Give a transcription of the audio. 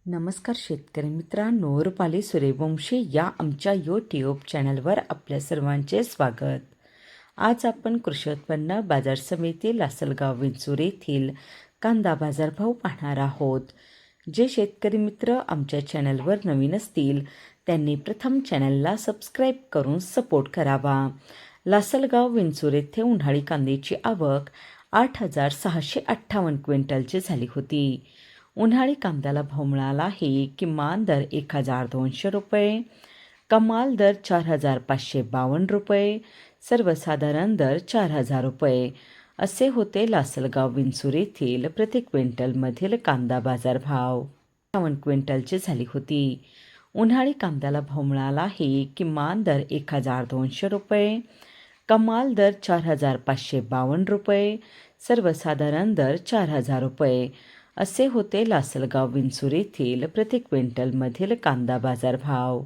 नमस्कार शेतकरी मित्रांनो, रुपाली सूर्यवंशी या आमच्या यूट्यूब चॅनलवर आपल्या सर्वांचे स्वागत. आज आपण कृषी उत्पन्न बाजार समिती लासलगाव विंचूर येथील कांदा बाजारभाव पाहणार आहोत. जे शेतकरी मित्र आमच्या चॅनलवर नवीन असतील त्यांनी प्रथम चॅनलला सबस्क्राईब करून सपोर्ट करावा. लासलगाव विंचूर येथे उन्हाळी कांद्याची आवक 8,658 क्विंटलची झाली होती. उन्हाळी कांद्याला भाव मिळाला आहे. किमान दर 1,200 रुपये, कमाल दर 4,552 रुपये, सर्वसाधारण दर 4,000 रुपये असे होते लासलगाव विंचूर येथील प्रति क्विंटलमधील कांदा बाजारभाव. 58 क्विंटलची झाली होती. उन्हाळी कांद्याला भाव मिळाला आहे. किमान दर 1,200 रुपये, कमाल दर 4,552 रुपये, सर्वसाधारण दर 4,000 रुपये असे होते लासलगाव विंचूर येथील प्रति क्विंटलमधील कांदा बाजारभाव.